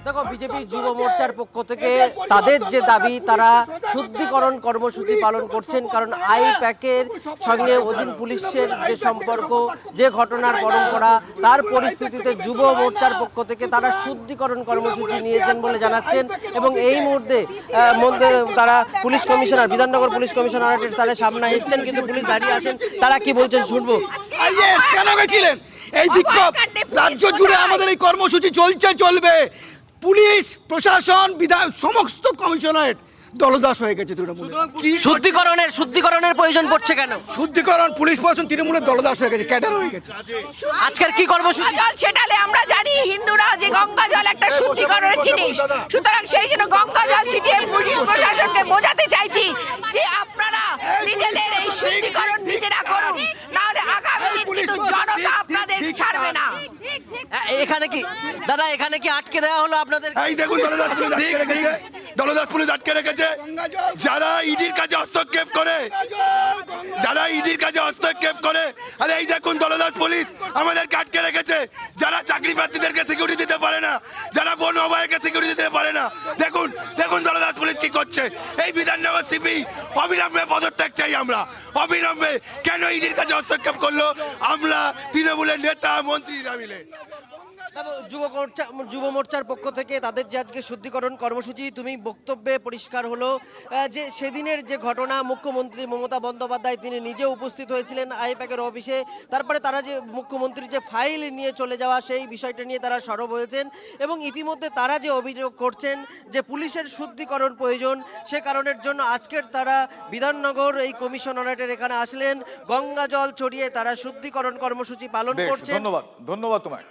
দেখো, বিজেপি যুব মোর্চার পক্ষ থেকে তাদের যে দাবি, তারা শুদ্ধিকরণ কর্মসূচি পালন করছেন। কারণ আই প্যাকের সঙ্গে অধীন পুলিশের যে সম্পর্ক, যে ঘটনার পরম্পরা, তার পরিস্থিতিতে যুব মোর্চার পক্ষ থেকে তারা শুদ্ধিকরণ কর্মসূচি নিয়েছেন বলে জানাচ্ছেন। এবং এই মুহূর্তে তারা পুলিশ কমিশনার, বিধাননগর পুলিশ কমিশনারের তারা সামনে এসছেন, কিন্তু পুলিশ দাঁড়িয়ে আছেন। তারা কি বলছেন শুনবো। কেন গেছিলেন এই বিক্ষোভ? রাজ্য জুড়ে আমাদের এই কর্মসূচি চলবে। পুলিশ প্রশাসন সমস্ত কমিশনারেট দলদাস হয়ে গেছে তৃণমূল। শুদ্ধিকরণের প্রয়োজন পড়ছে কেন? শুদ্ধিকরণ পুলিশ প্রশাসন তৃণমূলের দলদাস হয়ে গেছে, ক্যাডার হয়ে গেছে। আজকের কি কর্মসূচি? জল ছেটালে আমরা জানি হিন্দুরা যে গঙ্গা জল একটা শুদ্ধিকরণের জিনিস, সুতরাং সেই জন্য গঙ্গা জল ছিটিয়ে পুলিশ প্রশাসনকে বোঝাতে চাইছি যে আপনারা নিজেদের এই শুদ্ধিকরণ নিজেরা করুন, নাহলে আগামী দিন কিন্তু জনতা আপনাদের ছাড়বে না। এখানে কি দাদা, এখানে কি আটকে দেওয়া হলো আপনাদের? এই দেখুন দলদাস পুলিশ আটকে রেখেছে। যারা ইডির কাজে হস্তক্ষেপ করে, আরে এই দেখুন দলদাস পুলিশ আমাদেরকে আটকে রেখেছে। যারা চাকরি প্রার্থীদেরকে সিকিউরিটি দিতে পারে না, যারা বন অভয়কে সিকিউরিটি দিতে পারে না, দেখুন দলদাস পুলিশ কি করছে। এই বিধাননগর সিপি অবিলম্বে পদত্যাগ চাই আমরা, অবিলম্বে। কেন ইডির কাজে হস্তক্ষেপ করলো? আমরা তৃণমূলের নেতা মন্ত্রীরা মিলে। যুব মোর্চার পক্ষ থেকে তাদের যে আজকে শুদ্ধিকরণ কর্মসূচি, তুমি বক্তব্যে পরিষ্কার হলো যে সেদিনের যে ঘটনা, মুখ্যমন্ত্রী মমতা বন্দ্যোপাধ্যায় তিনি নিজে উপস্থিত হয়েছিলেন আইপ্যাকের অফিসে। তারপরে তারা যে মুখ্যমন্ত্রীর যে ফাইল নিয়ে চলে যাওয়া, সেই বিষয়টা নিয়ে তারা সরব হয়েছেন। এবং ইতিমধ্যে তারা যে অভিযোগ করছেন যে পুলিশের শুদ্ধিকরণ প্রয়োজন, সে কারণের জন্য আজকের তারা বিধাননগর এই কমিশনারেটের এখানে আসলেন। গঙ্গা জল ছড়িয়ে তারা শুদ্ধিকরণ কর্মসূচি পালন করছেন। ধন্যবাদ তোমায়।